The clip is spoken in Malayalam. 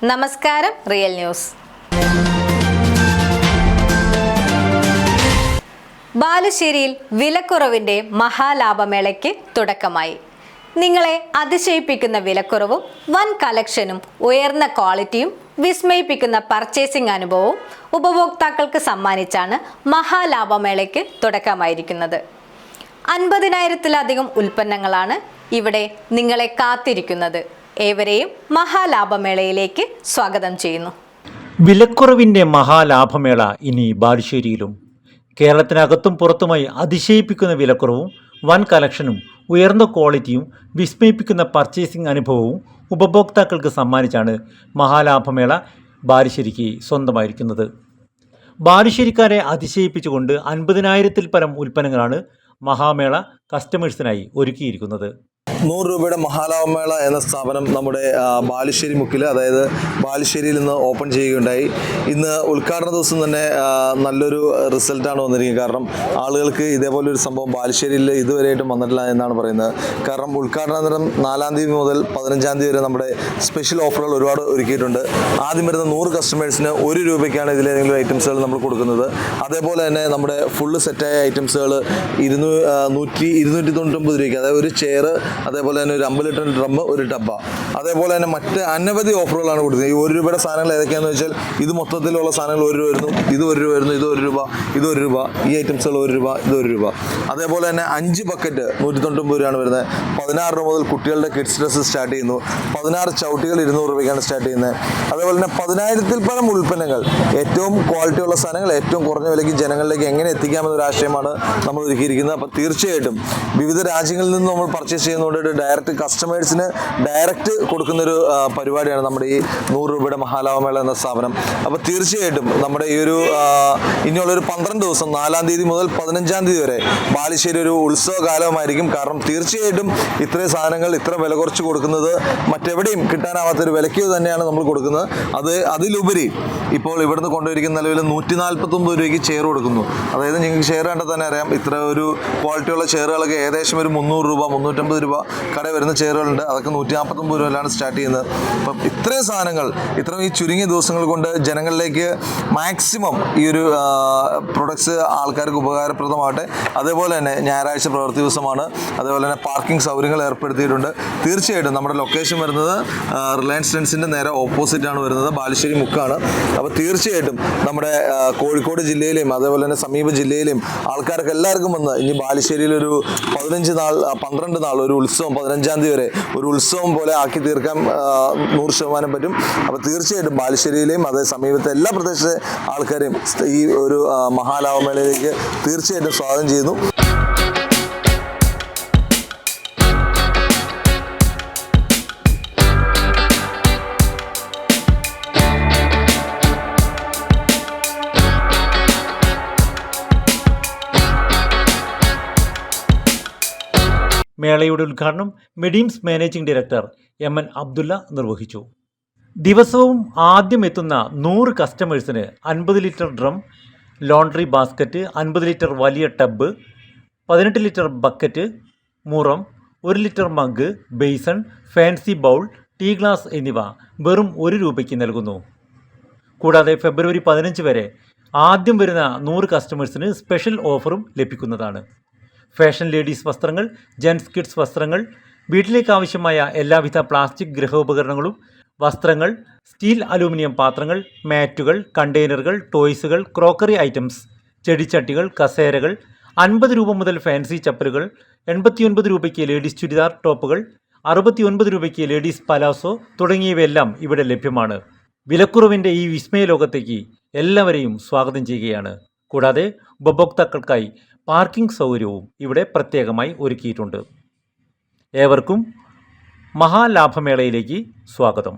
നമസ്കാരം, റിയൽ ന്യൂസ്. ബാലുശ്ശേരിയിൽ വിലക്കുറവിന്റെ മഹാലാഭമേളയ്ക്ക് തുടക്കമായി. നിങ്ങളെ അതിശയിപ്പിക്കുന്ന വിലക്കുറവും വൻ കളക്ഷനും ഉയർന്ന ക്വാളിറ്റിയും വിസ്മയിപ്പിക്കുന്ന പർച്ചേസിംഗ് അനുഭവവും ഉപഭോക്താക്കൾക്ക് സമ്മാനിച്ചാണ് മഹാലാഭമേളയ്ക്ക് തുടക്കമായിരിക്കുന്നത്. 50,000-ത്തിലധികം ഉൽപ്പന്നങ്ങളാണ് ഇവിടെ നിങ്ങളെ കാത്തിരിക്കുന്നത്. ഏവരെയും മഹാലാഭമേളയിലേക്ക് സ്വാഗതം ചെയ്യുന്നു. വിലക്കുറവിൻ്റെ മഹാലാഭമേള ഇനി ബാലുശ്ശേരിയിലും. കേരളത്തിനകത്തും പുറത്തുമായി അതിശയിപ്പിക്കുന്ന വിലക്കുറവും വൻ കളക്ഷനും ഉയർന്ന ക്വാളിറ്റിയും വിസ്മയിപ്പിക്കുന്ന പർച്ചേസിംഗ് അനുഭവവും ഉപഭോക്താക്കൾക്ക് സമ്മാനിച്ചാണ് മഹാലാഭമേള ബാലുശ്ശേരിക്ക് സ്വന്തമായിരിക്കുന്നത്. ബാലുശ്ശേരിക്കാരെ അതിശയിപ്പിച്ചുകൊണ്ട് 50,000-ത്തിൽ പരം ഉൽപ്പന്നങ്ങളാണ് മഹാമേള കസ്റ്റമേഴ്സിനായി ഒരുക്കിയിരിക്കുന്നത്. 100 രൂപയുടെ മഹാലാഭമേള എന്ന സ്ഥാപനം നമ്മുടെ ബാലുശ്ശേരി മുക്കിൽ, അതായത് ബാലുശ്ശേരിയിൽ നിന്ന് ഓപ്പൺ ചെയ്യുകയുണ്ടായി. ഇന്ന് ഉദ്ഘാടന ദിവസം തന്നെ നല്ലൊരു റിസൾട്ടാണ് വന്നിരിക്കുന്നത്. കാരണം ആളുകൾക്ക് ഇതേപോലൊരു സംഭവം ബാലുശ്ശേരിയിൽ ഇതുവരെയായിട്ടും വന്നിട്ടില്ല എന്നാണ് പറയുന്നത്. കാരണം ഉദ്ഘാടനാനന്തരം 4-ാം തീയതി മുതൽ 15-ാം തീയതി വരെ നമ്മുടെ സ്പെഷ്യൽ ഓഫറുകൾ ഒരുപാട് ഒരുക്കിയിട്ടുണ്ട്. ആദ്യം വരുന്ന 100 കസ്റ്റമേഴ്സിന് 1 രൂപയ്ക്കാണ് ഇതിലേതെങ്കിലും ഐറ്റംസുകൾ നമ്മൾ കൊടുക്കുന്നത്. അതേപോലെ തന്നെ നമ്മുടെ ഫുള്ള് സെറ്റായ ഐറ്റംസുകൾ 299 രൂപയ്ക്ക്, അതായത് ഒരു ചെയർ, അതേപോലെ തന്നെ ഒരു 50 ലിറ്റർ ഡ്രം, ഒരു ഡബ്ബ, അതേപോലെ തന്നെ മറ്റ് അനവധി ഓഫറുകളാണ് കൊടുക്കുന്നത്. ഈ 1 രൂപയുടെ സാധനങ്ങൾ ഏതൊക്കെയാണെന്ന് വെച്ചാൽ ഇത് മൊത്തത്തിലുള്ള സാധനങ്ങൾ 1 രൂപ വരുന്നു, ഇത് 1 രൂപ വരുന്നു, ഇത് 1 രൂപ, ഇത് 1 രൂപ, ഈ ഐറ്റംസുകൾ 1 രൂപ, ഇത് 1 രൂപ. അതേപോലെ തന്നെ 5 ബക്കറ്റ് 199 രൂപയാണ് വരുന്നത്. 16 രൂപ മുതൽ കുട്ടികളുടെ കിഡ്സ് ഡ്രസ്സ് സ്റ്റാർട്ട് ചെയ്യുന്നു. 16 ചവിട്ടികൾ 200 രൂപയ്ക്കാണ് സ്റ്റാർട്ട് ചെയ്യുന്നത്. അതേപോലെ തന്നെ 10,000-ത്തിൽ പരം ഉൽപ്പന്നങ്ങൾ, ഏറ്റവും ക്വാളിറ്റിയുള്ള സാധനങ്ങൾ ഏറ്റവും കുറഞ്ഞ വിലയ്ക്ക് ജനങ്ങളിലേക്ക് എങ്ങനെ എത്തിക്കാമെന്നൊരു ആശയമാണ് നമ്മൾ ഒരുക്കിയിരിക്കുന്നത്. അപ്പോൾ തീർച്ചയായിട്ടും വിവിധ രാജ്യങ്ങളിൽ നിന്ന് നമ്മൾ പർച്ചേസ് ചെയ്യുന്നതുകൊണ്ട് ഡയറക്റ്റ് കസ്റ്റമേഴ്സിന് ഡയറക്റ്റ് കൊടുക്കുന്നൊരു പരിപാടിയാണ് നമ്മുടെ ഈ 100 രൂപയുടെ മഹാലാഭമേള എന്ന സ്ഥാപനം. അപ്പോൾ തീർച്ചയായിട്ടും നമ്മുടെ ഈ ഒരു ഇനിയുള്ളൊരു 12 ദിവസം, 4-ാം തീയതി മുതൽ 15-ാം തീയതി വരെ ബാലുശ്ശേരി ഒരു ഉത്സവകാലമായിരിക്കും. കാരണം തീർച്ചയായിട്ടും ഇത്രയും സാധനങ്ങൾ ഇത്ര വില കുറച്ച് കൊടുക്കുന്നത് മറ്റെവിടെയും കിട്ടാനാവാത്തൊരു വിലയ്ക്ക് തന്നെയാണ് നമ്മൾ കൊടുക്കുന്നത്. അതിലുപരി ഇപ്പോൾ ഇവിടുന്ന് കൊണ്ടുവരിക്കുന്ന നിലവിൽ 149 രൂപയ്ക്ക് ചെയർ കൊടുക്കുന്നു. അതായത് നിങ്ങൾക്ക് ചെയർ കണ്ടാൽ തന്നെ അറിയാം, ഇത്ര ഒരു ക്വാളിറ്റിയുള്ള ചെയറുകളൊക്കെ ഏകദേശം ഒരു 300 രൂപ 350 രൂപ കടയിൽ വരുന്ന ചെയറുകളുണ്ട്. അതൊക്കെ 149 രൂപയിലാണ് സ്റ്റാർട്ട് ചെയ്യുന്നത്. അപ്പം ഇത്രയും സാധനങ്ങൾ ഇത്രയും ഈ ചുരുങ്ങിയ ദിവസങ്ങൾ കൊണ്ട് ജനങ്ങളിലേക്ക് മാക്സിമം ഈ ഒരു പ്രൊഡക്ട്സ് ആൾക്കാർക്ക് ഉപകാരപ്രദമാകട്ടെ. അതേപോലെ തന്നെ ഞായറാഴ്ച പ്രവൃത്തി ദിവസമാണ്. അതേപോലെ തന്നെ പാർക്കിംഗ് സൗകര്യങ്ങൾ ഏർപ്പെടുത്തിയിട്ടുണ്ട്. തീർച്ചയായിട്ടും നമ്മുടെ ലൊക്കേഷൻ വരുന്നത് റിലയൻസ് ട്രെൻഡ്സിൻ്റെ നേരെ ഓപ്പോസിറ്റാണ് വരുന്നത്, ബാലുശ്ശേരി മുക്കാണ്. അപ്പോൾ തീർച്ചയായിട്ടും നമ്മുടെ കോഴിക്കോട് ജില്ലയിലെയും അതേപോലെ തന്നെ സമീപ ജില്ലയിലെയും ആൾക്കാർക്ക് എല്ലാവർക്കും വന്ന് ഇനി ബാലുശ്ശേരിയിലൊരു 12 നാൾ ഒരു ഉത്സവം, 15-ാം തീയതി വരെ ഒരു ഉത്സവം പോലെ ആക്കി തീർക്കാൻ 100% പറ്റും. അപ്പോൾ തീർച്ചയായിട്ടും ബാലുശ്ശേരിയിലെയും അതേ സമീപത്തെ എല്ലാ പ്രദേശത്തെ ആൾക്കാരെയും ഈ ഒരു മഹാലാഭമേളയിലേക്ക് തീർച്ചയായിട്ടും സ്വാഗതം ചെയ്യുന്നു. മേളയുടെ ഉദ്ഘാടനം മെഡീംസ് മാനേജിംഗ് ഡയറക്ടർ MN അബ്ദുള്ള നിർവഹിച്ചു. ദിവസവും ആദ്യം എത്തുന്ന 100 കസ്റ്റമേഴ്സിന് 50 litre drum, laundry basket, 50 litre വലിയ ടബ്, 18 ലിറ്റർ ബക്കറ്റ്, മുറം, 1 litre mug, basin, fancy bowl, tea glass എന്നിവ വെറും 1 രൂപയ്ക്ക് നൽകുന്നു. കൂടാതെ ഫെബ്രുവരി 15 വരെ ആദ്യം വരുന്ന 100 കസ്റ്റമേഴ്സിന് സ്പെഷ്യൽ ഓഫറും ലഭിക്കുന്നതാണ്. ഫാഷൻ ലേഡീസ് വസ്ത്രങ്ങൾ, ജെൻസ് കിഡ്സ് വസ്ത്രങ്ങൾ, വീട്ടിലേക്ക് ആവശ്യമായ എല്ലാവിധ പ്ലാസ്റ്റിക് ഗൃഹോപകരണങ്ങളും, വസ്ത്രങ്ങൾ, സ്റ്റീൽ അലൂമിനിയം പാത്രങ്ങൾ, മാറ്റുകൾ, കണ്ടെയ്നറുകൾ, ടോയ്സുകൾ, ക്രോക്കറി ഐറ്റംസ്, ചെടിച്ചട്ടികൾ, കസേരകൾ, 50 രൂപ മുതൽ ഫാൻസി ചപ്പലുകൾ, 89 രൂപയ്ക്ക് ലേഡീസ് ചുരിദാർ ടോപ്പുകൾ, 69 രൂപയ്ക്ക് ലേഡീസ് പലാസോ തുടങ്ങിയവയെല്ലാം ഇവിടെ ലഭ്യമാണ്. വിലക്കുറവിൻ്റെ ഈ വിസ്മയ ലോകത്തേക്ക് എല്ലാവരെയും സ്വാഗതം ചെയ്യുകയാണ്. കൂടാതെ ഉപഭോക്താക്കൾക്കായി പാർക്കിംഗ് സൗകര്യവും ഇവിടെ പ്രത്യേകമായി ഒരുക്കിയിട്ടുണ്ട്. ഏവർക്കും മഹാലാഭമേളയിലേക്ക് സ്വാഗതം.